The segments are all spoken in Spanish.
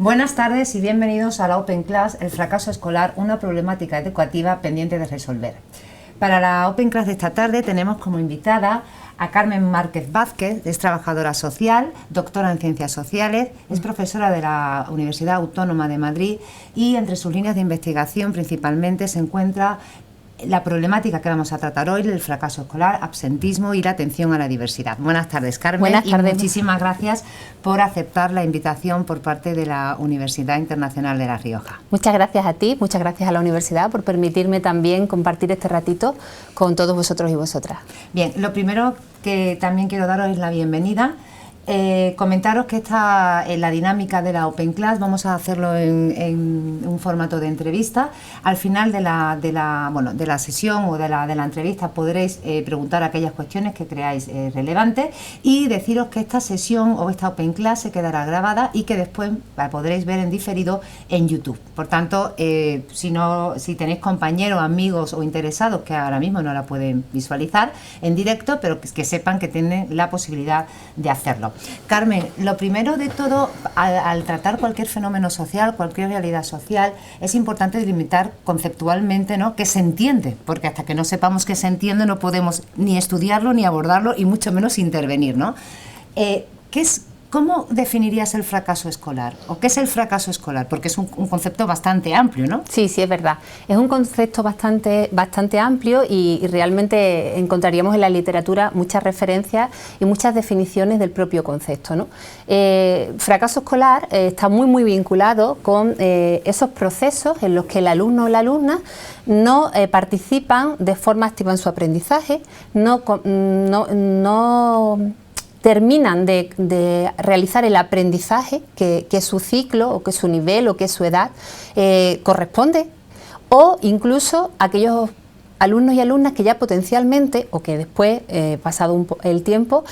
Buenas tardes y bienvenidos a la Open Class, el fracaso escolar, una problemática educativa pendiente de resolver. Para la Open Class de esta tarde tenemos como invitada a Carmen Márquez Vázquez, es trabajadora social, doctora en Ciencias Sociales, es profesora de la Universidad Autónoma de Madrid y entre sus líneas de investigación principalmente se encuentra la problemática que vamos a tratar hoy, el fracaso escolar, absentismo y la atención a la diversidad. Buenas tardes, Carmen. Buenas tardes. Y muchísimas gracias por aceptar la invitación por parte de la Universidad Internacional de La Rioja. Muchas gracias a ti, muchas gracias a la universidad por permitirme también compartir este ratito con todos vosotros y vosotras. Bien, lo primero que también quiero daros es la bienvenida. Comentaros que en la dinámica de la Open Class vamos a hacerlo en un formato de entrevista. Al final de la sesión o de la entrevista podréis preguntar aquellas cuestiones que creáis relevantes y deciros que esta sesión o esta Open Class se quedará grabada y que después la podréis ver en diferido en YouTube. Por tanto, si tenéis compañeros, amigos o interesados que ahora mismo no la pueden visualizar en directo, pero que sepan que tienen la posibilidad de hacerlo. Carmen, lo primero de todo, al tratar cualquier fenómeno social, cualquier realidad social, es importante delimitar conceptualmente, ¿no?, qué se entiende, porque hasta que no sepamos qué se entiende no podemos ni estudiarlo ni abordarlo y mucho menos intervenir, ¿no? ¿Cómo definirías el fracaso escolar? ¿O qué es el fracaso escolar? Porque es un concepto bastante amplio, ¿no? Sí, es verdad. Es un concepto bastante amplio y realmente encontraríamos en la literatura muchas referencias y muchas definiciones del propio concepto, ¿no? Fracaso escolar está muy vinculado con esos procesos en los que el alumno o la alumna no participan de forma activa en su aprendizaje, no terminan de realizar el aprendizaje que su ciclo o que su nivel o que su edad corresponde, o incluso aquellos alumnos y alumnas que ya potencialmente o que después, pasado el tiempo,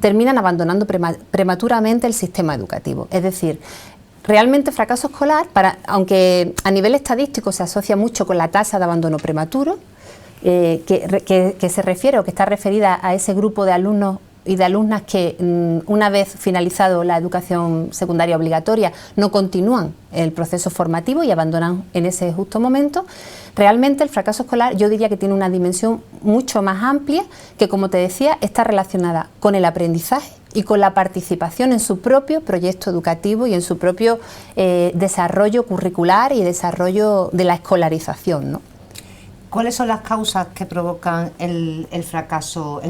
terminan abandonando prematuramente el sistema educativo. Es decir, realmente fracaso escolar, aunque a nivel estadístico se asocia mucho con la tasa de abandono prematuro, que se refiere o que está referida a ese grupo de alumnos y de alumnas que una vez finalizado la educación secundaria obligatoria no continúan el proceso formativo y abandonan en ese justo momento. Realmente el fracaso escolar yo diría que tiene una dimensión mucho más amplia que, como te decía, está relacionada con el aprendizaje y con la participación en su propio proyecto educativo y en su propio desarrollo curricular y desarrollo de la escolarización, ¿no? ¿Cuáles son las causas que provocan el fracaso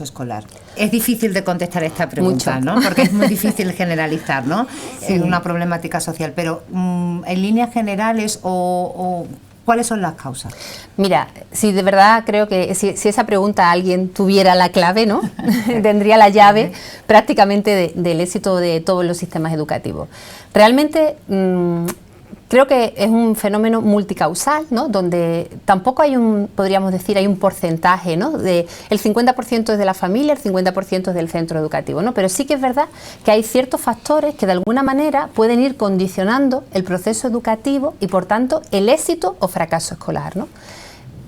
escolar? Es difícil de contestar esta pregunta, mucho, ¿no? Porque es muy difícil generalizar, ¿no? Sí. Es una problemática social, pero en líneas generales ¿cuáles son las causas? Mira, si de verdad creo que si esa pregunta alguien tuviera la clave, ¿no? Tendría la llave prácticamente del éxito de todos los sistemas educativos. Realmente creo que es un fenómeno multicausal, ¿no?, donde tampoco podríamos decir, hay un porcentaje, ¿no?, el 50% es de la familia, el 50% es del centro educativo, ¿no? Pero sí que es verdad que hay ciertos factores que de alguna manera pueden ir condicionando el proceso educativo y por tanto el éxito o fracaso escolar, ¿no?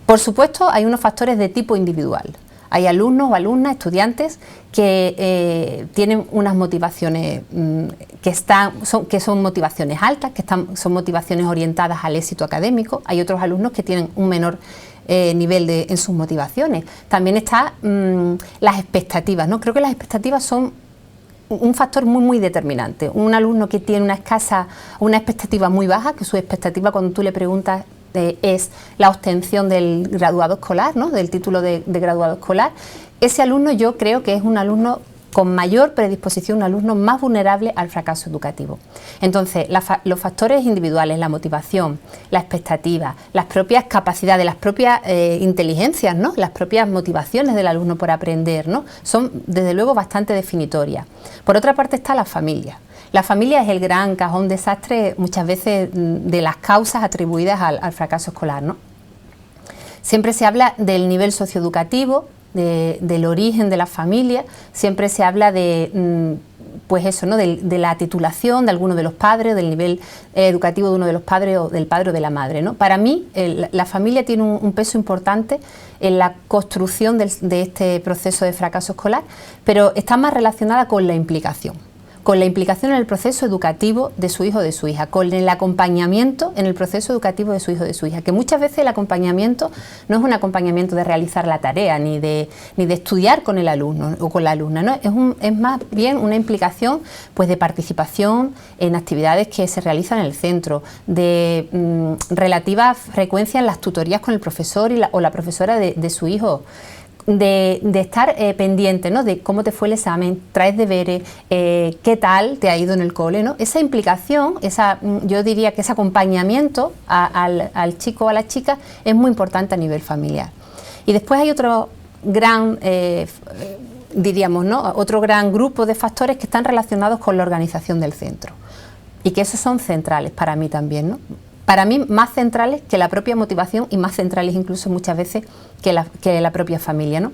Por supuesto hay unos factores de tipo individual. Hay alumnos o alumnas, estudiantes que tienen unas motivaciones que son motivaciones altas, son motivaciones orientadas al éxito académico. Hay otros alumnos que tienen un menor nivel en sus motivaciones. También están las expectativas, ¿no? Creo que las expectativas son un factor muy determinante. Un alumno que tiene una expectativa muy baja, que su expectativa cuando tú le preguntas es la obtención del graduado escolar, ¿no?, del título de graduado escolar, ese alumno yo creo que es un alumno con mayor predisposición, un alumno más vulnerable al fracaso educativo. Entonces, los factores individuales, la motivación, la expectativa, las propias capacidades, las propias inteligencias, ¿no?, las propias motivaciones del alumno por aprender, ¿no?, son desde luego bastante definitorias. Por otra parte está la familia. La familia es el gran cajón desastre muchas veces de las causas atribuidas al fracaso escolar, ¿no? Siempre se habla del nivel socioeducativo, del origen de la familia, siempre se habla de pues eso, ¿no?, de la titulación de alguno de los padres, del nivel educativo de uno de los padres o del padre o de la madre, ¿no? Para mí la familia tiene un peso importante en la construcción de este proceso de fracaso escolar, pero está más relacionada con la implicación. con la implicación en el proceso educativo de su hijo o de su hija, con el acompañamiento en el proceso educativo de su hijo o de su hija, que muchas veces el acompañamiento no es un acompañamiento de realizar la tarea ni de estudiar con el alumno o con la alumna, ¿no? Es más bien una implicación pues de participación en actividades que se realizan en el centro, de relativa frecuencia en las tutorías con el profesor o la profesora de su hijo, de estar pendiente, ¿no? De cómo te fue el examen, traes deberes, qué tal te ha ido en el cole, ¿no? Esa implicación, yo diría que ese acompañamiento al chico o a la chica es muy importante a nivel familiar. Y después hay otro gran, diríamos, ¿no? Otro gran grupo de factores que están relacionados con la organización del centro y que esos son centrales para mí también, ¿no? Para mí más centrales que la propia motivación y más centrales incluso muchas veces que la propia familia, ¿no?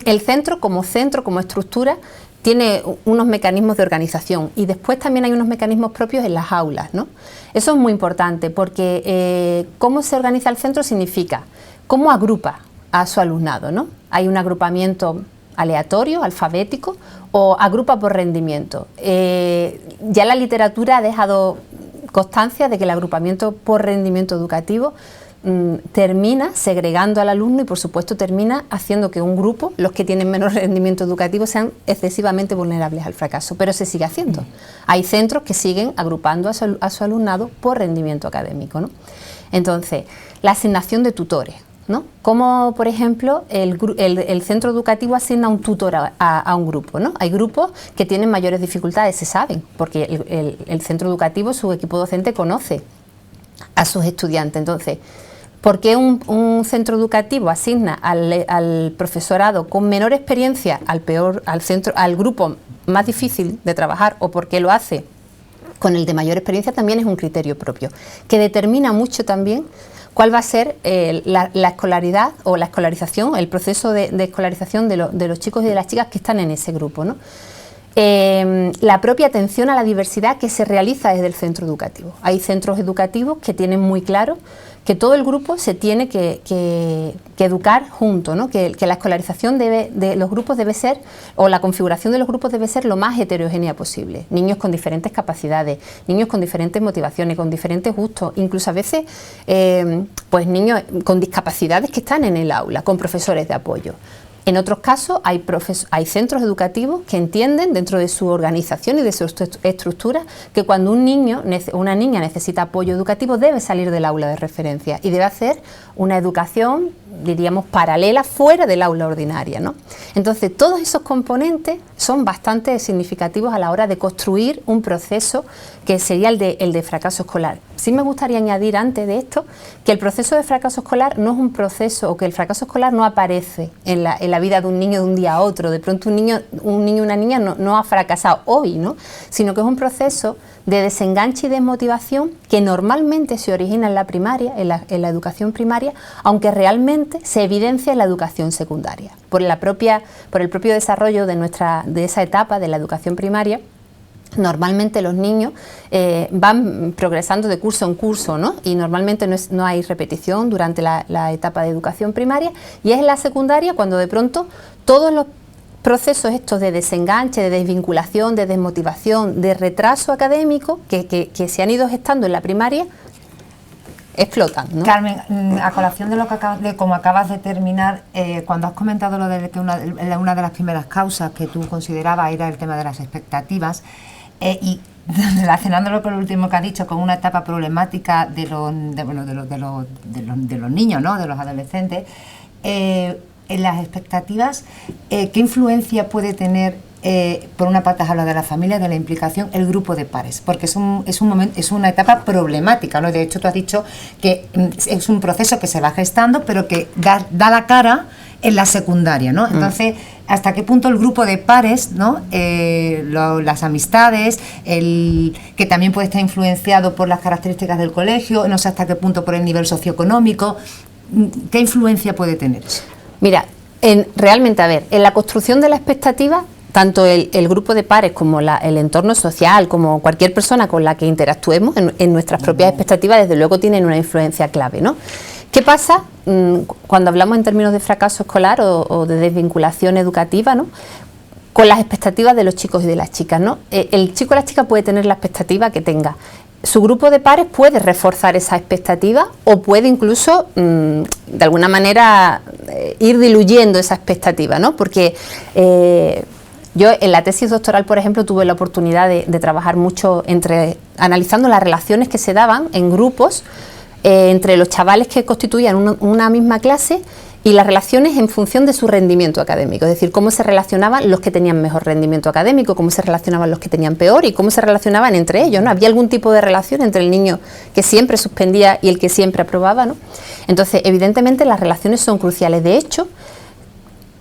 El centro como estructura tiene unos mecanismos de organización y después también hay unos mecanismos propios en las aulas, ¿no? Eso es muy importante porque cómo se organiza el centro significa cómo agrupa a su alumnado, ¿no? Hay un agrupamiento aleatorio, alfabético, o agrupa por rendimiento. Ya la literatura ha dejado constancia de que el agrupamiento por rendimiento educativo termina segregando al alumno y por supuesto termina haciendo que un grupo, los que tienen menos rendimiento educativo, sean excesivamente vulnerables al fracaso, pero se sigue haciendo. Hay centros que siguen agrupando a su alumnado por rendimiento académico, ¿no? Entonces, la asignación de tutores, ¿no? Como por ejemplo el centro educativo asigna un tutor a un grupo, ¿no? Hay grupos que tienen mayores dificultades, se saben, porque el centro educativo, su equipo docente conoce a sus estudiantes. Entonces, ¿por qué un centro educativo asigna al profesorado con menor experiencia al grupo más difícil de trabajar, o por qué lo hace con el de mayor experiencia? También es un criterio propio que determina mucho también cuál va a ser la escolaridad o la escolarización, el proceso de escolarización de los chicos y de las chicas que están en ese grupo, ¿no? La propia atención a la diversidad que se realiza desde el centro educativo. Hay centros educativos que tienen muy claro que todo el grupo se tiene que educar junto, ¿no? Que la escolarización de los grupos debe ser, o la configuración de los grupos debe ser lo más heterogénea posible. Niños con diferentes capacidades, niños con diferentes motivaciones, con diferentes gustos, incluso a veces pues niños con discapacidades que están en el aula, con profesores de apoyo. En otros casos hay centros educativos que entienden dentro de su organización y de su estructura que cuando un niño o una niña necesita apoyo educativo debe salir del aula de referencia y debe hacer una educación, diríamos, paralela fuera del aula ordinaria, ¿no? Entonces todos esos componentes son bastante significativos a la hora de construir un proceso que sería el de fracaso escolar. Sí me gustaría añadir antes de esto que el proceso de fracaso escolar no es un proceso, o que el fracaso escolar no aparece en la vida de un niño de un día a otro. De pronto un niño o una niña no ha fracasado hoy, ¿no? Sino que es un proceso de desenganche y desmotivación que normalmente se origina en la primaria, en la educación primaria, aunque realmente se evidencia en la educación secundaria. Por el propio desarrollo de esa etapa de la educación primaria, normalmente los niños van progresando de curso en curso, ¿no? Y normalmente no hay repetición durante la etapa de educación primaria, y es en la secundaria cuando de pronto todos los procesos estos de desenganche, de desvinculación, de desmotivación, de retraso académico que se han ido gestando en la primaria explotan, ¿no? Carmen, a colación de como acabas de terminar, cuando has comentado lo de que una de las primeras causas que tú considerabas era el tema de las expectativas, y relacionándolo con lo último que has dicho, con una etapa problemática de los niños, ¿no? De los adolescentes, en las expectativas, ¿qué influencia puede tener, por una parte has hablado de la familia, de la implicación, el grupo de pares? Porque es una etapa problemática, ¿no? De hecho, tú has dicho que es un proceso que se va gestando, pero que da la cara en la secundaria, ¿no? Entonces, ¿hasta qué punto el grupo de pares, ¿no? Las amistades, que también puede estar influenciado por las características del colegio, no sé hasta qué punto por el nivel socioeconómico, ¿qué influencia puede tener eso? Mira, realmente, a ver, en la construcción de la expectativa, tanto el grupo de pares como el entorno social, como cualquier persona con la que interactuemos en nuestras propias expectativas, desde luego tienen una influencia clave, ¿no? ¿Qué pasa cuando hablamos en términos de fracaso escolar o de desvinculación educativa, ¿no? con las expectativas de los chicos y de las chicas, ¿no? El chico o la chica puede tener la expectativa que tenga. Su grupo de pares puede reforzar esa expectativa o puede incluso, de alguna manera, ir diluyendo esa expectativa, ¿no? Porque yo en la tesis doctoral, por ejemplo, tuve la oportunidad de trabajar mucho analizando las relaciones que se daban en grupos entre los chavales que constituían una misma clase y las relaciones en función de su rendimiento académico, es decir, cómo se relacionaban los que tenían mejor rendimiento académico, cómo se relacionaban los que tenían peor y cómo se relacionaban entre ellos, ¿no? ¿Había algún tipo de relación entre el niño que siempre suspendía y el que siempre aprobaba, ¿no? Entonces, evidentemente, las relaciones son cruciales. De hecho,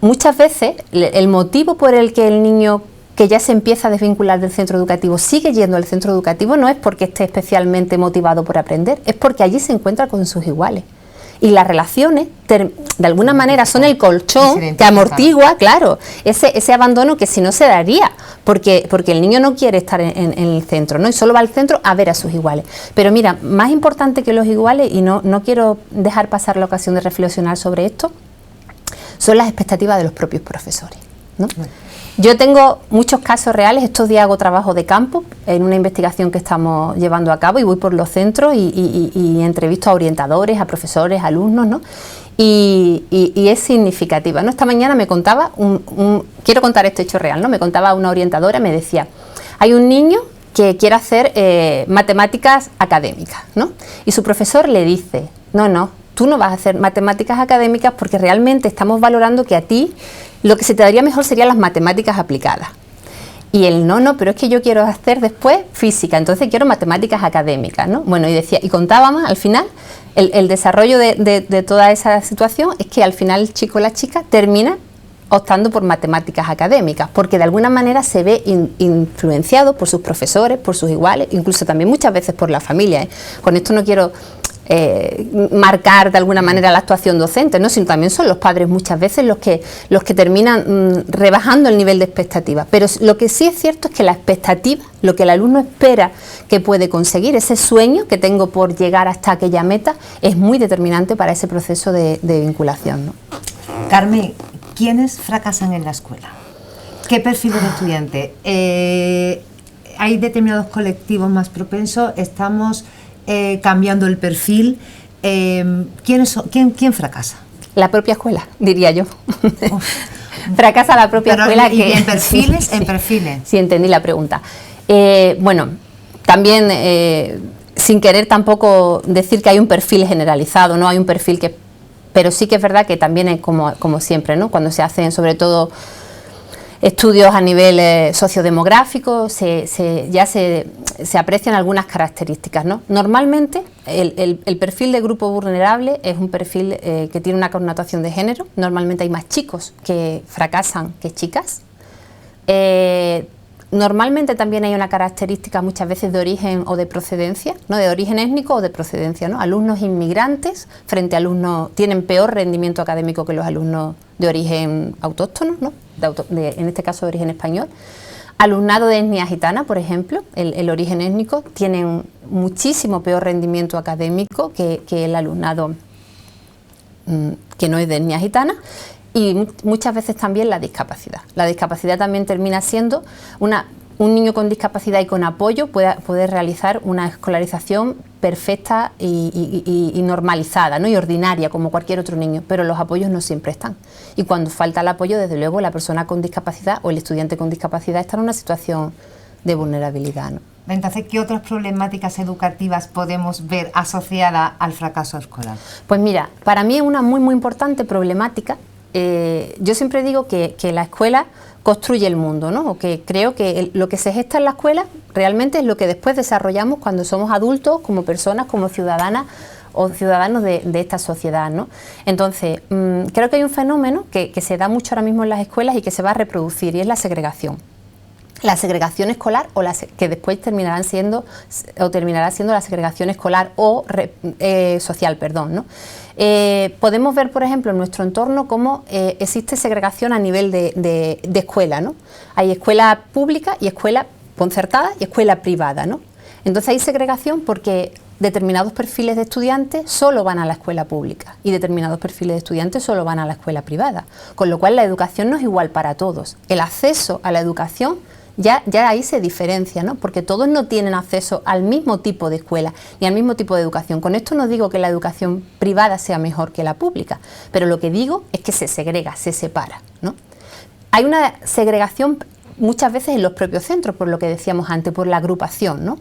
muchas veces el motivo por el que el niño que ya se empieza a desvincular del centro educativo sigue yendo al centro educativo no es porque esté especialmente motivado por aprender, es porque allí se encuentra con sus iguales. Y las relaciones, de alguna manera, son el colchón que amortigua, claro, ese abandono que si no se daría, porque el niño no quiere estar en el centro, ¿no? Y solo va al centro a ver a sus iguales. Pero mira, más importante que los iguales, y no quiero dejar pasar la ocasión de reflexionar sobre esto, son las expectativas de los propios profesores, ¿no? Yo tengo muchos casos reales. Estos días hago trabajo de campo en una investigación que estamos llevando a cabo y voy por los centros y entrevisto a orientadores, a profesores, a alumnos, ¿no? Y es significativa, ¿no? Esta mañana me contaba, quiero contar este hecho real, ¿no? Me contaba una orientadora, me decía, hay un niño que quiere hacer matemáticas académicas, ¿no? Y su profesor le dice, no, tú no vas a hacer matemáticas académicas porque realmente estamos valorando que a ti lo que se te daría mejor serían las matemáticas aplicadas. Y él, no, pero es que yo quiero hacer después física, entonces quiero matemáticas académicas, ¿no? Bueno, y contábamos al final, el desarrollo de toda esa situación es que al final el chico o la chica termina optando por matemáticas académicas, porque de alguna manera se ve influenciado por sus profesores, por sus iguales, incluso también muchas veces por la familia, ¿eh? Con esto no quiero marcar de alguna manera la actuación docente, ¿no? Sino también son los padres muchas veces los que terminan rebajando el nivel de expectativa. Pero lo que sí es cierto es que la expectativa, lo que el alumno espera que puede conseguir, ese sueño que tengo por llegar hasta aquella meta, es muy determinante para ese proceso de vinculación, ¿no? Carmen, ¿quiénes fracasan en la escuela? ¿Qué perfil de estudiante? ¿Hay determinados colectivos más propensos? ¿Estamos cambiando el perfil? ¿Quién fracasa? La propia escuela, diría yo. Fracasa la propia escuela. ¿Y en perfiles? Sí, en perfiles. Sí, entendí la pregunta. Bueno, también sin querer tampoco decir que hay un perfil generalizado, no hay un perfil que... Pero sí que es verdad que también es como siempre, ¿no? Cuando se hacen sobre todo estudios a nivel sociodemográfico, ya se aprecian algunas características, ¿no? Normalmente el perfil de grupo vulnerable es un perfil que tiene una connotación de género. Normalmente hay más chicos que fracasan que chicas. Normalmente también hay una característica muchas veces de origen o de procedencia, ¿no? De origen étnico o de procedencia, ¿no? Alumnos inmigrantes frente a alumnos tienen peor rendimiento académico que los alumnos de origen autóctono, ¿no? En este caso de origen español. Alumnado de etnia gitana, por ejemplo, el origen étnico, tienen muchísimo peor rendimiento académico que el alumnado que no es de etnia gitana. Y muchas veces también la discapacidad. La discapacidad también termina siendo un niño con discapacidad y con apoyo puede realizar una escolarización perfecta y normalizada, ¿no? Y ordinaria como cualquier otro niño, pero los apoyos no siempre están. Y cuando falta el apoyo, desde luego, la persona con discapacidad o el estudiante con discapacidad está en una situación de vulnerabilidad, ¿no? Entonces, ¿qué otras problemáticas educativas podemos ver asociadas al fracaso escolar? Pues mira, para mí es una muy importante problemática. Yo siempre digo que la escuela construye el mundo, ¿no? O que creo que lo que se gesta en la escuela realmente es lo que después desarrollamos cuando somos adultos, como personas, como ciudadanas o ciudadanos de esta sociedad, ¿no? Entonces, creo que hay un fenómeno que se da mucho ahora mismo en las escuelas y que se va a reproducir, y es la segregación. La segregación escolar que después terminará siendo la segregación escolar o social, perdón, ¿no? Podemos ver, por ejemplo, en nuestro entorno cómo existe segregación a nivel de escuela, ¿no? Hay escuela pública y escuela concertada y escuela privada, ¿no? Entonces hay segregación porque determinados perfiles de estudiantes solo van a la escuela pública y determinados perfiles de estudiantes solo van a la escuela privada, con lo cual la educación no es igual para todos. El acceso a la educación ya ahí se diferencia, ¿no? Porque todos no tienen acceso al mismo tipo de escuela ni al mismo tipo de educación. Con esto no digo que la educación privada sea mejor que la pública, pero lo que digo es que se segrega, se separa, ¿no? Hay una segregación muchas veces en los propios centros, por lo que decíamos antes, por la agrupación, ¿no?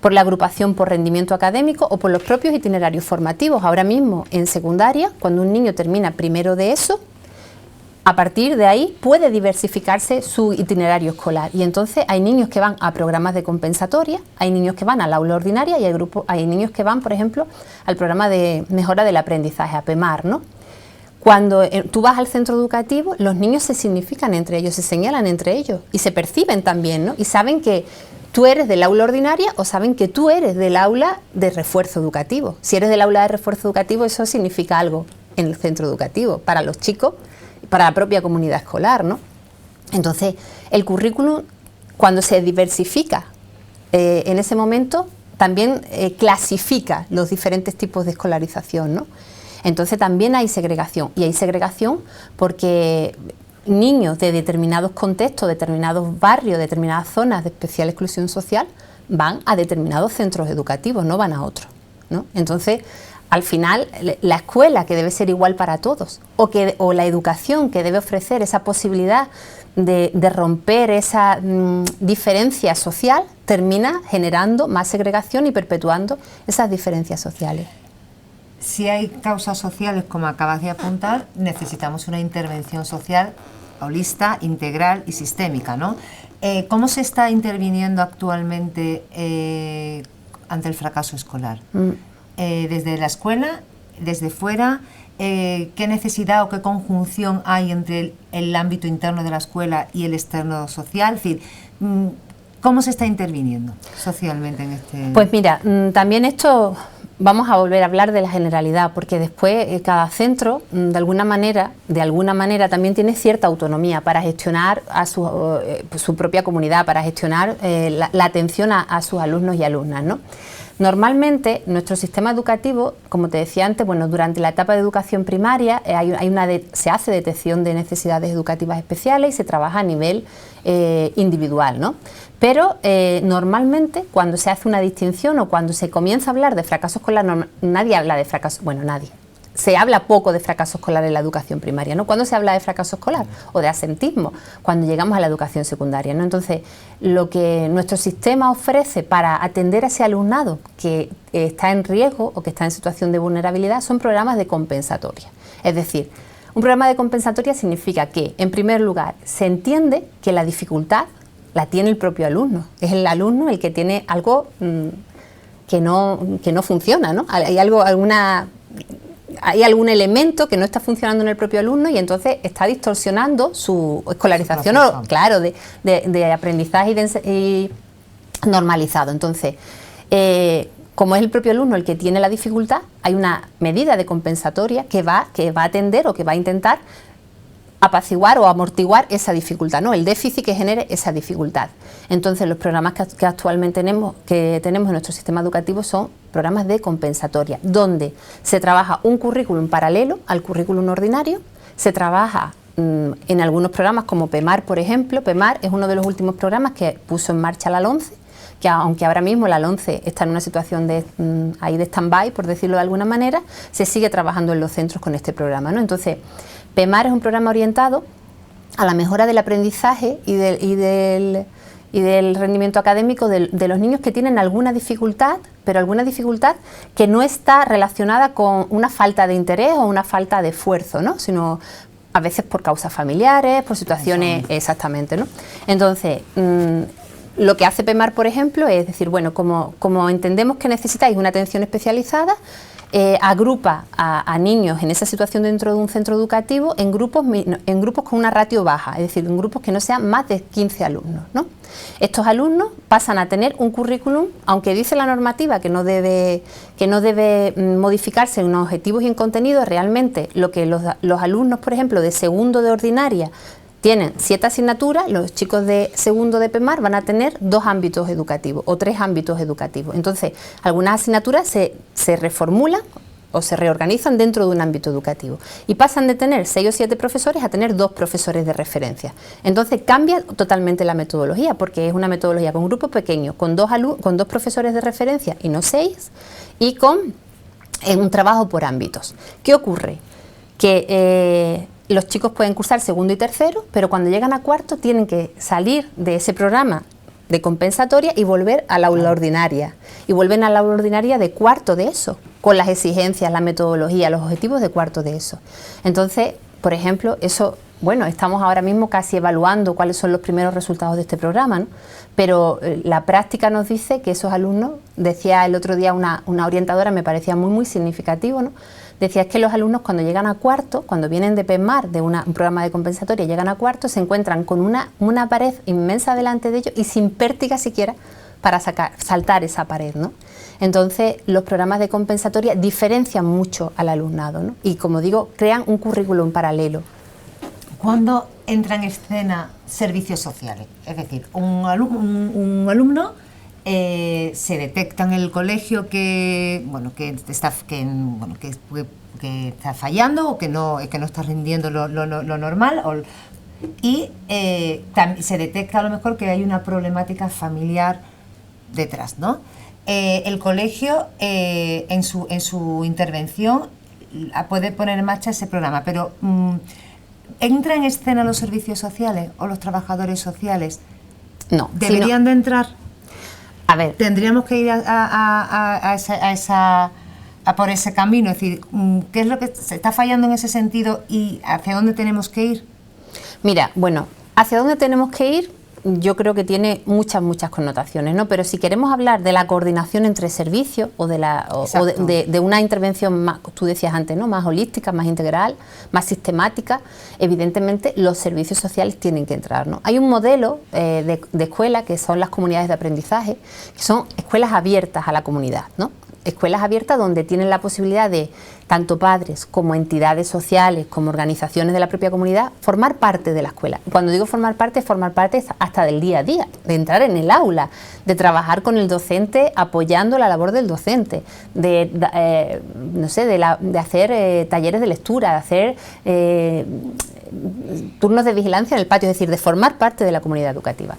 Por la agrupación por rendimiento académico o por los propios itinerarios formativos. Ahora mismo en secundaria, cuando un niño termina primero de ESO, a partir de ahí puede diversificarse su itinerario escolar y entonces hay niños que van a programas de compensatoria, hay niños que van al aula ordinaria y hay niños que van, por ejemplo, al programa de mejora del aprendizaje, a PEMAR, ¿no? Cuando tú vas al centro educativo, los niños se significan entre ellos, se señalan entre ellos y se perciben también, ¿no? Y saben que tú eres del aula ordinaria o saben que tú eres del aula de refuerzo educativo. Si eres del aula de refuerzo educativo, eso significa algo en el centro educativo para los chicos, para la propia comunidad escolar, ¿no? Entonces, el currículum, cuando se diversifica en ese momento, también clasifica los diferentes tipos de escolarización, ¿no? Entonces también hay segregación, y hay segregación porque niños de determinados contextos, determinados barrios, determinadas zonas de especial exclusión social van a determinados centros educativos, no van a otros, ¿no? Entonces, al final, la escuela, que debe ser igual para todos, o la educación, que debe ofrecer esa posibilidad de romper esa diferencia social, termina generando más segregación y perpetuando esas diferencias sociales. Si hay causas sociales, como acabas de apuntar, necesitamos una intervención social holista, integral y sistémica, ¿no? ¿Cómo se está interviniendo actualmente ante el fracaso escolar? Desde la escuela, desde fuera, ¿qué necesidad o qué conjunción hay entre el ámbito interno de la escuela y el externo social? Es decir, ¿cómo se está interviniendo socialmente en este...? Pues mira, también esto... Vamos a volver a hablar de la generalidad, porque después cada centro, de alguna manera también tiene cierta autonomía para gestionar a su propia comunidad, para gestionar la atención a sus alumnos y alumnas, ¿no? Normalmente, nuestro sistema educativo, como te decía antes, bueno, durante la etapa de educación primaria se hace detección de necesidades educativas especiales y se trabaja a nivel individual, ¿no? Pero normalmente, cuando se hace una distinción o cuando se comienza a hablar de fracaso escolar, nadie habla de fracaso, bueno, nadie. Se habla poco de fracaso escolar en la educación primaria, ¿no? ¿Cuándo se habla de fracaso escolar o de absentismo? Cuando llegamos a la educación secundaria, ¿no? Entonces, lo que nuestro sistema ofrece para atender a ese alumnado que está en riesgo o que está en situación de vulnerabilidad son programas de compensatoria. Es decir, un programa de compensatoria significa que, en primer lugar, se entiende que la dificultad la tiene el propio alumno. Es el alumno el que tiene algo que no funciona, ¿no? Hay algún elemento que no está funcionando en el propio alumno y entonces está distorsionando su escolarización, claro, de aprendizaje y normalizado. Entonces, como es el propio alumno el que tiene la dificultad, hay una medida de compensatoria que va a atender o que va a intentar apaciguar o amortiguar esa dificultad, ¿no? El déficit que genere esa dificultad. Entonces, los programas que actualmente tenemos en nuestro sistema educativo son programas de compensatoria, donde se trabaja un currículum paralelo al currículum ordinario, se trabaja en algunos programas como PEMAR, por ejemplo. PEMAR es uno de los últimos programas que puso en marcha la LOMCE, que aunque ahora mismo la LOMCE está en una situación de stand-by, por decirlo de alguna manera, se sigue trabajando en los centros con este programa, ¿no? Entonces, PEMAR es un programa orientado a la mejora del aprendizaje y del rendimiento académico de los niños que tienen alguna dificultad, pero alguna dificultad que no está relacionada con una falta de interés o una falta de esfuerzo, ¿no? Sino a veces por causas familiares, por situaciones... Exactamente, ¿no? Entonces, lo que hace PEMAR, por ejemplo, es decir, bueno, como entendemos que necesitáis una atención especializada, agrupa a niños en esa situación dentro de un centro educativo en grupos con una ratio baja, es decir, en grupos que no sean más de 15 alumnos, ¿no? Estos alumnos pasan a tener un currículum, aunque dice la normativa que no debe modificarse en objetivos y en contenidos, realmente lo que los alumnos, por ejemplo, de segundo de ordinaria tienen 7 asignaturas, los chicos de segundo de PEMAR van a tener 2 ámbitos educativos o 3 ámbitos educativos. Entonces, algunas asignaturas se reformulan o se reorganizan dentro de un ámbito educativo y pasan de tener 6 o 7 profesores a tener 2 profesores de referencia. Entonces cambia totalmente la metodología, porque es una metodología con grupos pequeños, con 2 profesores de referencia y no 6, y con un trabajo por ámbitos. ¿Qué ocurre? Que los chicos pueden cursar segundo y tercero, pero cuando llegan a cuarto tienen que salir de ese programa de compensatoria y volver al aula ordinaria. Y vuelven al aula ordinaria de cuarto de eso, con las exigencias, la metodología, los objetivos de cuarto de eso. Entonces, por ejemplo, eso, bueno, estamos ahora mismo casi evaluando cuáles son los primeros resultados de este programa, ¿no? Pero la práctica nos dice que esos alumnos, decía el otro día una orientadora, me parecía muy significativo, ¿no? Decía, es que los alumnos cuando llegan a cuarto, cuando vienen de PEMAR, de un programa de compensatoria, llegan a cuarto, se encuentran con una pared inmensa delante de ellos y sin pértiga siquiera para saltar esa pared, ¿no? Entonces, los programas de compensatoria diferencian mucho al alumnado, ¿no? Y, como digo, crean un currículum paralelo. ¿Cuándo entra en escena servicios sociales? Es decir, un alumno se detecta en el colegio que está fallando o que no está rindiendo lo normal, y se detecta a lo mejor que hay una problemática familiar detrás, ¿no? El colegio en su intervención puede poner en marcha ese programa, pero ¿entra en escena los servicios sociales o los trabajadores sociales? No. ¿Deberían de entrar? A ver, tendríamos que ir a por ese camino, es decir, ¿qué es lo que se está fallando en ese sentido y hacia dónde tenemos que ir? Mira, bueno, hacia dónde tenemos que ir, yo creo que tiene muchas connotaciones, ¿no? Pero si queremos hablar de la coordinación entre servicios o de una intervención más, tú decías antes, ¿no? Más holística, más integral, más sistemática, evidentemente los servicios sociales tienen que entrar, ¿no? Hay un modelo de escuela que son las comunidades de aprendizaje, que son escuelas abiertas a la comunidad, ¿no? Escuelas abiertas donde tienen la posibilidad de, tanto padres como entidades sociales, como organizaciones de la propia comunidad, formar parte de la escuela. Cuando digo formar parte hasta del día a día, de entrar en el aula, de trabajar con el docente apoyando la labor del docente, de hacer talleres de lectura, de hacer turnos de vigilancia en el patio, es decir, de formar parte de la comunidad educativa.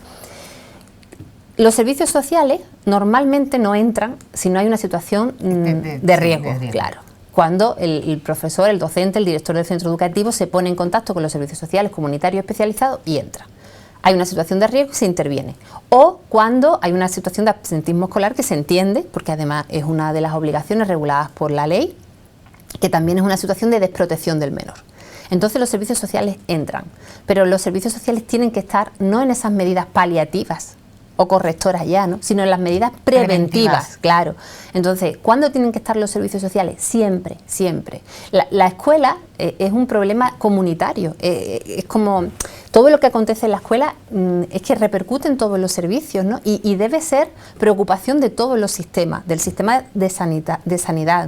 Los servicios sociales normalmente no entran si no hay una situación de riesgo, claro. Cuando el profesor, el docente, el director del centro educativo se pone en contacto con los servicios sociales comunitarios especializados y entra. Hay una situación de riesgo y se interviene. O cuando hay una situación de absentismo escolar que se entiende, porque además es una de las obligaciones reguladas por la ley, que también es una situación de desprotección del menor. Entonces los servicios sociales entran, pero los servicios sociales tienen que estar no en esas medidas paliativas o correctoras ya, ¿no?, sino en las medidas preventivas, claro. Entonces, ¿cuándo tienen que estar los servicios sociales? Siempre, siempre. La escuela es un problema comunitario, es como todo lo que acontece en la escuela es que repercute en todos los servicios, ¿no? Y debe ser preocupación de todos los sistemas, del sistema de sanidad,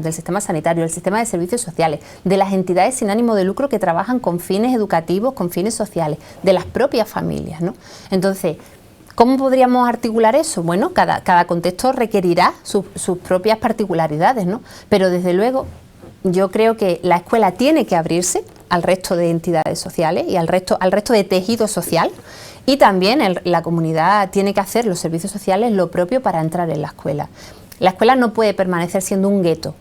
del sistema sanitario, del sistema de servicios sociales, de las entidades sin ánimo de lucro que trabajan con fines educativos, con fines sociales, de las propias familias, ¿no? Entonces, ¿cómo podríamos articular eso? Bueno, cada contexto requerirá sus propias particularidades, ¿no? Pero desde luego yo creo que la escuela tiene que abrirse al resto de entidades sociales y al resto de tejido social, y también la comunidad tiene que hacer, los servicios sociales, lo propio para entrar en la escuela. La escuela no puede permanecer siendo un gueto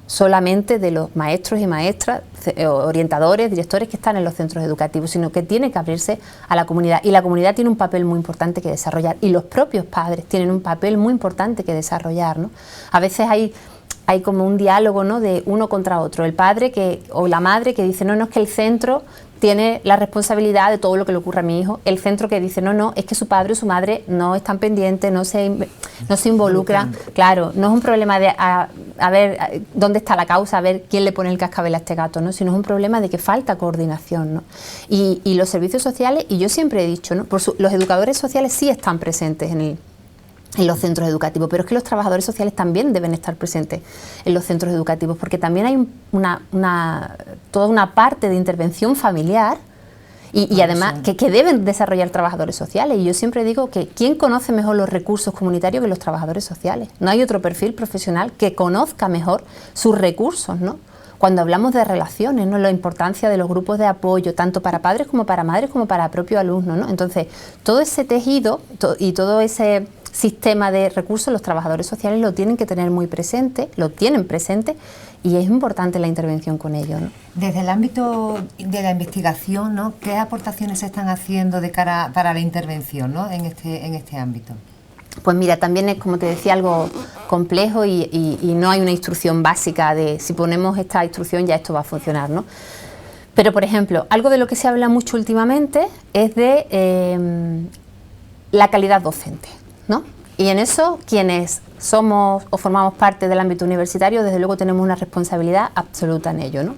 solamente de los maestros y maestras, orientadores, directores que están en los centros educativos, sino que tiene que abrirse a la comunidad, y la comunidad tiene un papel muy importante que desarrollar, y los propios padres tienen un papel muy importante que desarrollar, ¿no? A veces hay como un diálogo, ¿no?, de uno contra otro, el padre o la madre que dice, no, es que el centro tiene la responsabilidad de todo lo que le ocurre a mi hijo, el centro que dice, no, es que su padre o su madre no están pendientes, no se involucran. Claro, no es un problema de a ver dónde está la causa, a ver quién le pone el cascabel a este gato, ¿no?, sino es un problema de que falta coordinación, ¿no? Y los servicios sociales, y yo siempre he dicho, ¿no?, los educadores sociales sí están presentes en los centros educativos, pero es que los trabajadores sociales también deben estar presentes en los centros educativos, porque también hay toda una parte de intervención familiar Y además que deben desarrollar trabajadores sociales. Y yo siempre digo que ¿quién conoce mejor los recursos comunitarios que los trabajadores sociales? No hay otro perfil profesional que conozca mejor sus recursos, ¿no? Cuando hablamos de relaciones, ¿no? La importancia de los grupos de apoyo, tanto para padres como para madres, como para propios alumnos, ¿no? Entonces, todo ese tejido y todo ese sistema de recursos, los trabajadores sociales lo tienen que tener muy presente, lo tienen presente, y es importante la intervención con ellos, ¿no? Desde el ámbito de la investigación, ¿no? ¿Qué aportaciones se están haciendo de cara para la intervención, ¿no? en este ámbito? Pues mira, también es, como te decía, algo complejo y no hay una instrucción básica de si ponemos esta instrucción ya esto va a funcionar, ¿no? Pero, por ejemplo, algo de lo que se habla mucho últimamente es de la calidad docente, ¿no? Y en eso, quienes somos o formamos parte del ámbito universitario, desde luego tenemos una responsabilidad absoluta en ello, ¿no?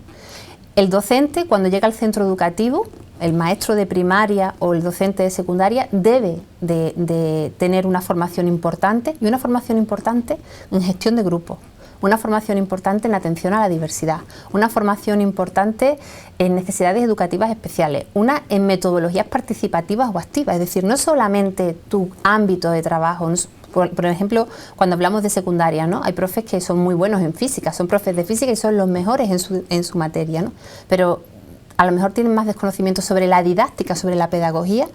El docente, cuando llega al centro educativo, el maestro de primaria o el docente de secundaria debe de tener una formación importante, y una formación importante en gestión de grupos, una formación importante en atención a la diversidad, una formación importante en necesidades educativas especiales, una en metodologías participativas o activas, es decir, no solamente tu ámbito de trabajo. Por ejemplo, cuando hablamos de secundaria, ¿no? Hay profes que son muy buenos en física, son profes de física y son los mejores en su materia, ¿no? Pero a lo mejor tienen más desconocimiento sobre la didáctica, sobre la pedagogía,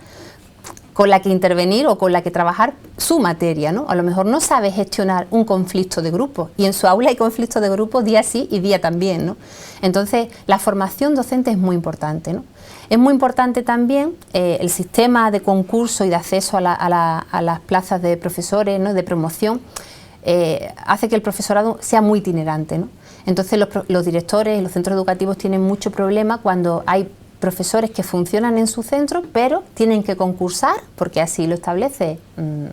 con la que intervenir o con la que trabajar su materia, ¿no? A lo mejor no sabe gestionar un conflicto de grupo, y en su aula hay conflictos de grupo día sí y día también, ¿no? Entonces, la formación docente es muy importante, ¿no? Es muy importante también el sistema de concurso y de acceso a las plazas de profesores, ¿no? De promoción, hace que el profesorado sea muy itinerante, ¿no? Entonces los directores y los centros educativos tienen mucho problema cuando hay profesores que funcionan en su centro, pero tienen que concursar, porque así lo establece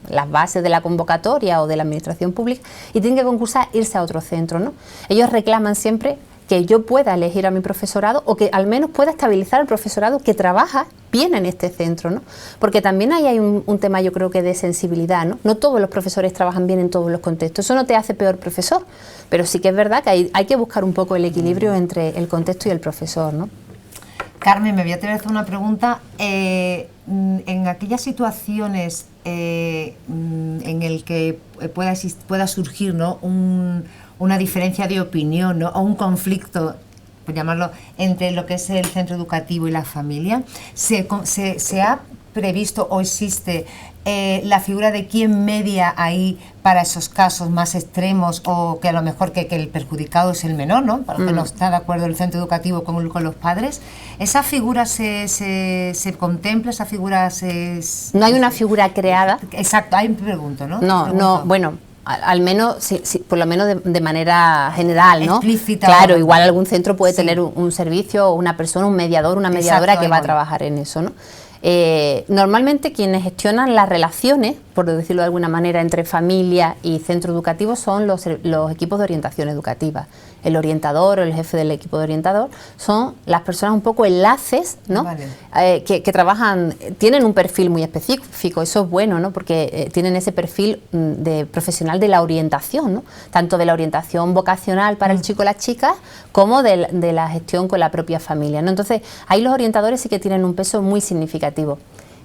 las bases de la convocatoria o de la administración pública, y tienen que concursar, irse a otro centro, ¿no? Ellos reclaman siempre que yo pueda elegir a mi profesorado, o que al menos pueda estabilizar al profesorado que trabaja bien en este centro, ¿no? Porque también ahí hay un tema, yo creo que de sensibilidad, ¿no? No todos los profesores trabajan bien en todos los contextos, eso no te hace peor profesor, pero sí que es verdad que hay que buscar un poco el equilibrio entre el contexto y el profesor, ¿no? Carmen, me voy a tener que hacer una pregunta. En aquellas situaciones en el que pueda surgir, ¿no? Una diferencia de opinión, ¿no? O un conflicto, por llamarlo, entre lo que es el centro educativo y la familia, ¿se ha previsto o existe la figura de quién media ahí para esos casos más extremos, o que a lo mejor que el perjudicado es el menor, ¿no? Para que no está de acuerdo el centro educativo con los padres? ¿Esa figura se contempla? ¿Esa figura No hay una figura creada. Exacto, ahí me pregunto, ¿no? No, bueno, al menos, sí, por lo menos de manera general, ¿no? Explícita. Claro, igual algún centro puede tener un servicio, una persona, un mediador, una mediadora. Exacto, que va a trabajar en eso, ¿no? Normalmente quienes gestionan las relaciones, por decirlo de alguna manera, entre familia y centro educativo son los equipos de orientación educativa. El orientador o el jefe del equipo de orientador son las personas un poco enlaces, ¿no? Vale. Que trabajan, tienen un perfil muy específico, eso es bueno, ¿no? Porque tienen ese perfil de profesional de la orientación, ¿no? Tanto de la orientación vocacional para el chico o la chica, como de la gestión con la propia familia, ¿no? Entonces, ahí los orientadores sí que tienen un peso muy significativo.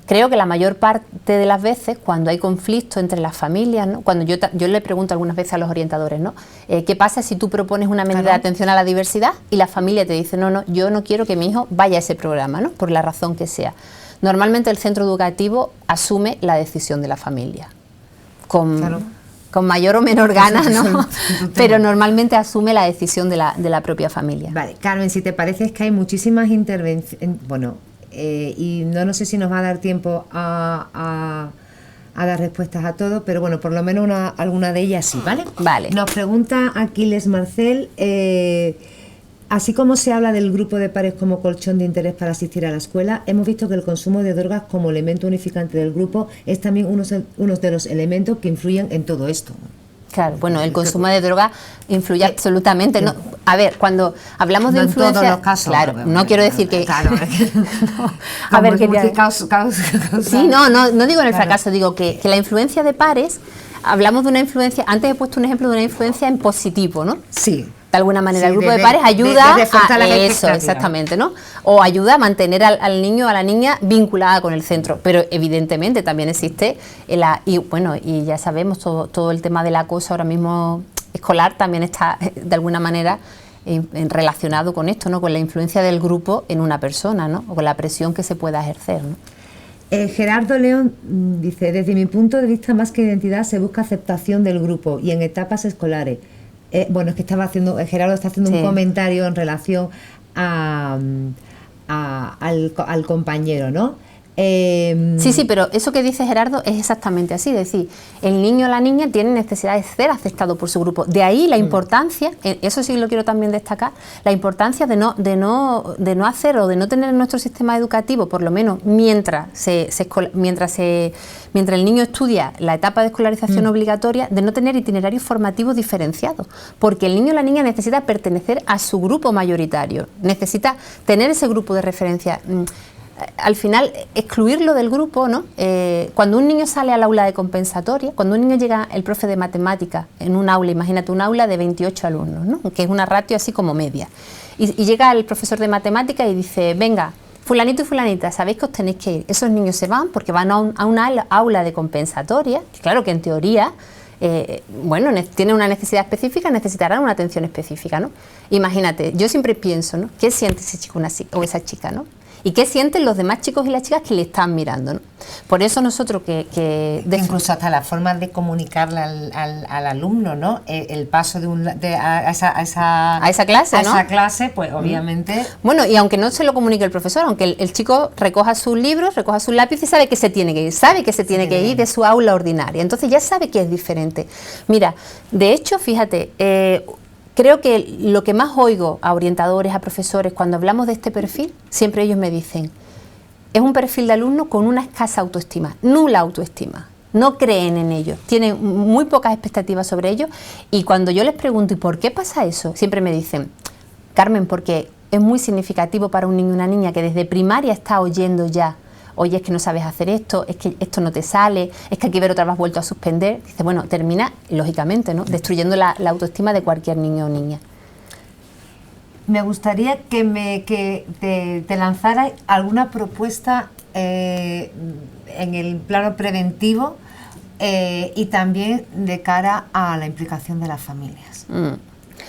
Creo que la mayor parte de las veces, cuando hay conflicto entre las familias, ¿no? Cuando yo le pregunto algunas veces a los orientadores, ¿no? ¿Qué pasa si tú propones una medida de atención a la diversidad y la familia te dice, no, yo no quiero que mi hijo vaya a ese programa, ¿no? Por la razón que sea? Normalmente el centro educativo asume la decisión de la familia, con mayor o menor ganas, ¿no? Pero normalmente asume la decisión de la propia familia. Vale, Carmen, si te parece, es que hay muchísimas intervenciones, bueno, y no sé si nos va a dar tiempo a dar respuestas a todo, pero bueno, por lo menos alguna de ellas sí, ¿vale? Vale. Nos pregunta Aquiles Marcel, así como se habla del grupo de pares como colchón de interés para asistir a la escuela, hemos visto que el consumo de drogas como elemento unificante del grupo es también uno de los elementos que influyen en todo esto. Claro, bueno, el consumo de droga influye absolutamente. No, a ver, cuando hablamos de influencia, en todos los casos, claro, no quiero decir que. Claro, no, a ver, sí, no digo en el fracaso, digo que la influencia de pares, hablamos de una influencia. Antes he puesto un ejemplo de una influencia en positivo, ¿no? Sí. de alguna manera. Sí, el grupo de pares ayuda a eso, exactamente, ¿no? O ayuda a mantener al niño o a la niña vinculada con el centro, pero evidentemente también existe, y ya sabemos, todo el tema del acoso ahora mismo escolar también está de alguna manera relacionado con esto, ¿no? Con la influencia del grupo en una persona, ¿no? O con la presión que se pueda ejercer, ¿no? Gerardo León dice, desde mi punto de vista, más que identidad, se busca aceptación del grupo y en etapas escolares. Bueno, es que Gerardo está haciendo un comentario en relación al compañero, ¿no? Sí, pero eso que dice Gerardo es exactamente así, es decir, el niño o la niña tiene necesidad de ser aceptado por su grupo. De ahí la importancia, eso sí lo quiero también destacar, la importancia de no hacer o de no tener en nuestro sistema educativo, por lo menos mientras el niño estudia la etapa de escolarización obligatoria, de no tener itinerarios formativos diferenciados, porque el niño o la niña necesita pertenecer a su grupo mayoritario, necesita tener ese grupo de referencia. Al final, excluirlo del grupo, ¿no? Cuando un niño sale al aula de compensatoria, cuando un niño llega el profe de matemáticas en un aula, imagínate un aula de 28 alumnos, ¿no? Que es una ratio así como media, y llega el profesor de matemáticas y dice, venga, fulanito y fulanita, sabéis que os tenéis que ir. Esos niños se van porque van a una aula de compensatoria, que claro que en teoría, tienen una necesidad específica, necesitarán una atención específica, ¿no? Imagínate, yo siempre pienso, ¿no? ¿Qué siente ese chico o esa chica, ¿no? ¿Y qué sienten los demás chicos y las chicas que le están mirando, ¿no? Por eso nosotros incluso hasta la forma de comunicarle al alumno, ¿no? El paso a esa clase, ¿no? A esa clase, pues obviamente... Bueno, y aunque no se lo comunique el profesor, aunque el chico recoja sus libros, recoja sus lápices, sabe que se tiene que ir, sabe que se tiene que ir de su aula ordinaria. Entonces ya sabe que es diferente. Mira, de hecho, fíjate... creo que lo que más oigo a orientadores, a profesores, cuando hablamos de este perfil, siempre ellos me dicen, es un perfil de alumno con una escasa autoestima, nula autoestima, no creen en ellos, tienen muy pocas expectativas sobre ellos, y cuando yo les pregunto, ¿y por qué pasa eso? Siempre me dicen, Carmen, porque es muy significativo para un niño o una niña que desde primaria está oyendo ya, oye, es que no sabes hacer esto, es que esto no te sale, es que aquí ver otra vez has vuelto a suspender. Dice, bueno, termina, lógicamente, ¿no? Destruyendo la autoestima de cualquier niño o niña. Me gustaría que te lanzaras alguna propuesta en el plano preventivo y también de cara a la implicación de las familias.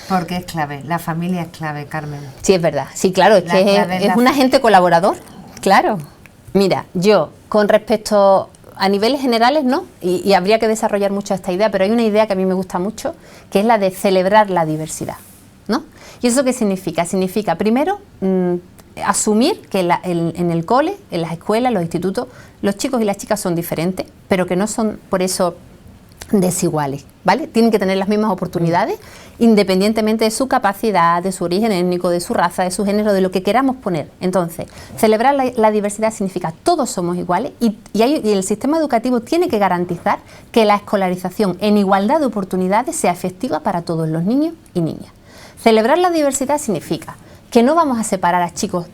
Porque es clave, la familia es clave, Carmen. Sí, es verdad, sí, claro, es que es un agente colaborador, claro. Mira, yo, con respecto a niveles generales, ¿no? Y habría que desarrollar mucho esta idea, pero hay una idea que a mí me gusta mucho, que es la de celebrar la diversidad, ¿no? ¿Y eso qué significa? Significa, primero, asumir que en el cole, en las escuelas, en los institutos, los chicos y las chicas son diferentes, pero que no son por eso desiguales, ¿vale? Tienen que tener las mismas oportunidades, independientemente de su capacidad, de su origen étnico, de su raza, de su género, de lo que queramos poner. Entonces, celebrar la diversidad significa todos somos iguales y el sistema educativo tiene que garantizar que la escolarización en igualdad de oportunidades sea efectiva para todos los niños y niñas. Celebrar la diversidad significa que no vamos a separar a chicos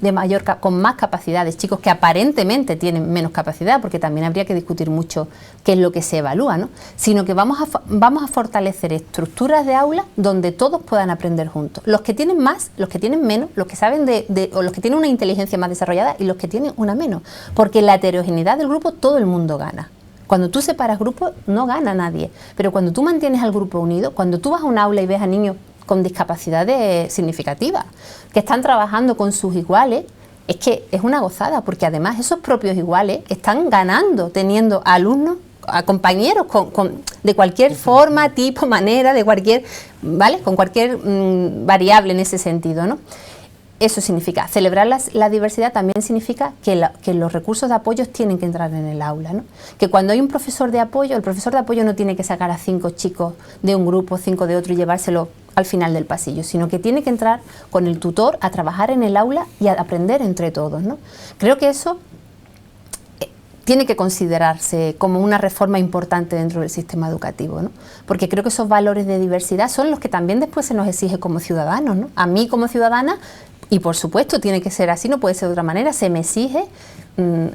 con más capacidades, chicos que aparentemente tienen menos capacidad, porque también habría que discutir mucho qué es lo que se evalúa, ¿no? Sino que vamos a fortalecer estructuras de aula donde todos puedan aprender juntos. Los que tienen más, los que tienen menos, los que saben o los que tienen una inteligencia más desarrollada y los que tienen una menos. Porque en la heterogeneidad del grupo todo el mundo gana. Cuando tú separas grupos no gana nadie, pero cuando tú mantienes al grupo unido, cuando tú vas a un aula y ves a niños con discapacidades significativas, que están trabajando con sus iguales, es que es una gozada, porque además esos propios iguales están ganando, teniendo alumnos, a compañeros de cualquier forma, tipo, manera, de cualquier, ¿vale? Con cualquier variable en ese sentido, ¿no? Eso significa, celebrar la diversidad también significa que los recursos de apoyo tienen que entrar en el aula, ¿no? Que cuando hay un profesor de apoyo, el profesor de apoyo no tiene que sacar a 5 chicos de un grupo, 5 de otro y llevárselo al final del pasillo, sino que tiene que entrar con el tutor a trabajar en el aula y a aprender entre todos, ¿no? Creo que eso tiene que considerarse como una reforma importante dentro del sistema educativo, ¿no? Porque creo que esos valores de diversidad son los que también después se nos exige como ciudadanos, ¿no? A mí como ciudadana, Y por supuesto tiene que ser así, no puede ser de otra manera, se me exige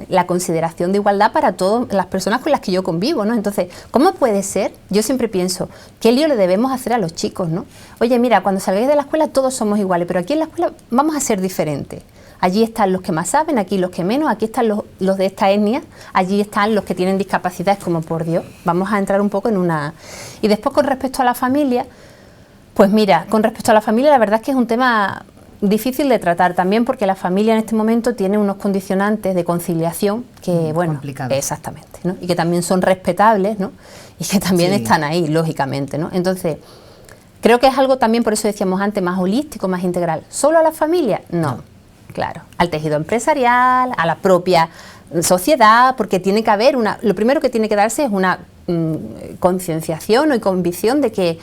la consideración de igualdad para todas las personas con las que yo convivo, ¿no? Entonces, ¿cómo puede ser? Yo siempre pienso, ¿qué lío le debemos hacer a los chicos, ¿no? Oye, mira, cuando salgáis de la escuela todos somos iguales, pero aquí en la escuela vamos a ser diferentes. Allí están los que más saben, aquí los que menos, aquí están los de esta etnia, allí están los que tienen discapacidades, como por Dios. Vamos a entrar un poco en una... Y después con respecto a la familia, pues mira, con respecto a la familia la verdad es que es un tema difícil de tratar también porque la familia en este momento tiene unos condicionantes de conciliación que, bueno, complicados. Exactamente, ¿no? Y que también son respetables, ¿no? Y que también están ahí, lógicamente, ¿no? Entonces, creo que es algo también, por eso decíamos antes, más holístico, más integral. ¿Solo a la familia? No, claro. Al tejido empresarial, a la propia sociedad, porque tiene que haber lo primero que tiene que darse es una concienciación y convicción de que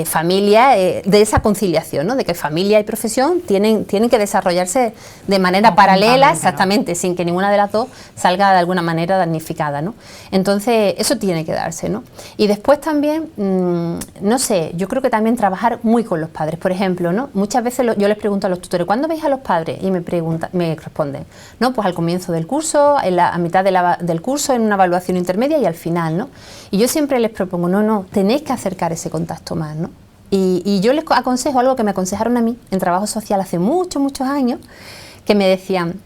familia, de esa conciliación, ¿no? De que familia y profesión tienen que desarrollarse de manera paralela, exactamente, ¿no? Sin que ninguna de las dos salga de alguna manera damnificada, ¿no? Entonces, eso tiene que darse, ¿no? Y después también, no sé, yo creo que también trabajar muy con los padres, por ejemplo, ¿no? Muchas veces yo les pregunto a los tutores, ¿cuándo veis a los padres? Y me responden, no, pues al comienzo del curso, a mitad del curso, en una evaluación intermedia y al final, ¿no? Y yo siempre les propongo, no, tenéis que acercar ese contacto más, ¿no? Y yo les aconsejo algo que me aconsejaron a mí en trabajo social hace muchos años, que me decían,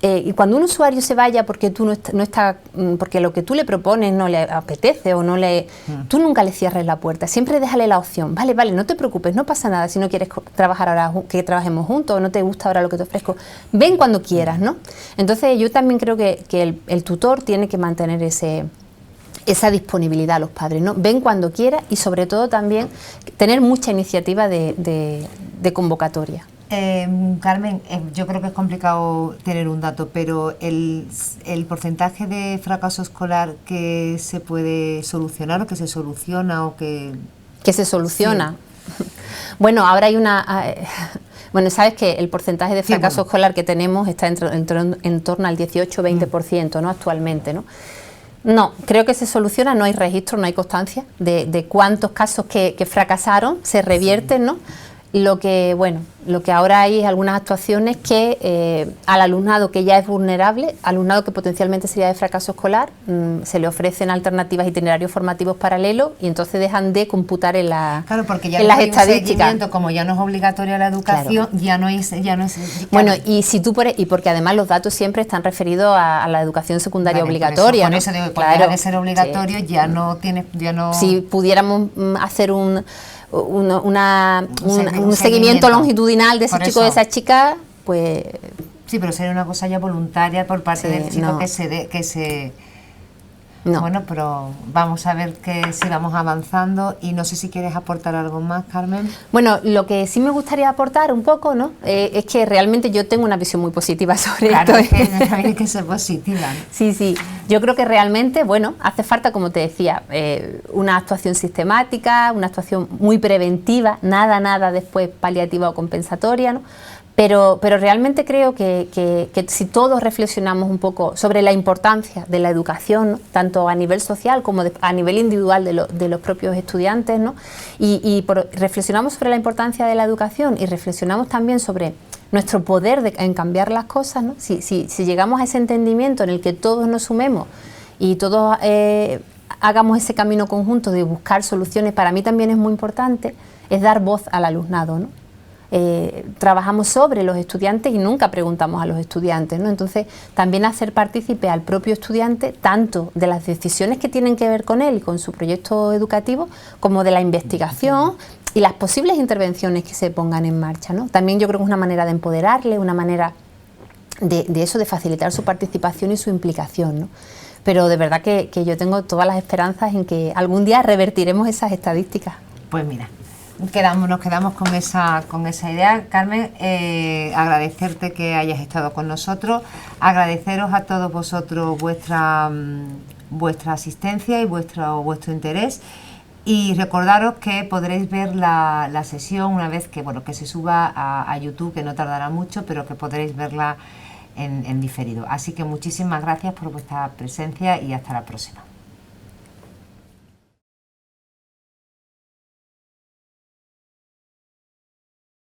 y cuando un usuario se vaya porque tú no está, porque lo que tú le propones no le apetece o no le... Tú nunca le cierres la puerta, siempre déjale la opción, vale, no te preocupes, no pasa nada si no quieres trabajar ahora, que trabajemos juntos o no te gusta ahora lo que te ofrezco, ven cuando quieras, ¿no? Entonces yo también creo que el tutor tiene que mantener esa disponibilidad a los padres, ¿no? Ven cuando quiera y sobre todo también tener mucha iniciativa de convocatoria. Carmen, yo creo que es complicado tener un dato, pero el porcentaje de fracaso escolar que se puede solucionar o que se soluciona o que... ¿Que se soluciona? Sí. Bueno, ahora hay una... Bueno, sabes que el porcentaje de fracaso escolar que tenemos está en torno al 18-20%, ¿no? Actualmente, ¿no? No, creo que se soluciona, no hay registro, no hay constancia de cuántos casos que fracasaron se revierten, ¿no? Lo que ahora hay es algunas actuaciones que al alumnado que ya es vulnerable, alumnado que potencialmente sería de fracaso escolar, se le ofrecen alternativas, itinerarios formativos paralelos y entonces dejan de computar en las estadísticas. Como ya no es obligatoria la educación, claro. ya no es bueno, y porque además los datos siempre están referidos a la educación secundaria obligatoria. Por eso digo, claro, de ser obligatorio sí. ya no. Si pudiéramos hacer un seguimiento longitudinal de ese chico o de esa chica, pues... Sí, pero sería una cosa ya voluntaria por parte del chico que se... No. Bueno, pero vamos a ver que sigamos avanzando y no sé si quieres aportar algo más, Carmen. Bueno, lo que sí me gustaría aportar un poco, ¿no? Es que realmente yo tengo una visión muy positiva sobre esto. Es que también hay que ser positiva, ¿no? Sí, yo creo que realmente, bueno, hace falta, como te decía, una actuación sistemática, una actuación muy preventiva, nada después paliativa o compensatoria, ¿no? Pero realmente creo que si todos reflexionamos un poco sobre la importancia de la educación, ¿no? Tanto a nivel social como a nivel individual de los propios estudiantes, ¿no? Reflexionamos sobre la importancia de la educación y reflexionamos también sobre nuestro poder en cambiar las cosas, ¿no? Si llegamos a ese entendimiento en el que todos nos sumemos y todos hagamos ese camino conjunto de buscar soluciones, para mí también es muy importante, es dar voz al alumnado, ¿no? Trabajamos sobre los estudiantes y nunca preguntamos a los estudiantes, ¿no? Entonces también hacer partícipe al propio estudiante tanto de las decisiones que tienen que ver con él y con su proyecto educativo como de la investigación y las posibles intervenciones que se pongan en marcha, ¿no? También yo creo que es una manera de empoderarle, una manera de facilitar su participación y su implicación, ¿no? Pero de verdad que yo tengo todas las esperanzas en que algún día revertiremos esas estadísticas. Pues mira, nos quedamos con esa idea, Carmen. Agradecerte que hayas estado con nosotros, agradeceros a todos vosotros vuestra asistencia y vuestro interés, y recordaros que podréis ver la sesión una vez que se suba a YouTube, que no tardará mucho, pero que podréis verla en diferido. Así que muchísimas gracias por vuestra presencia y hasta la próxima.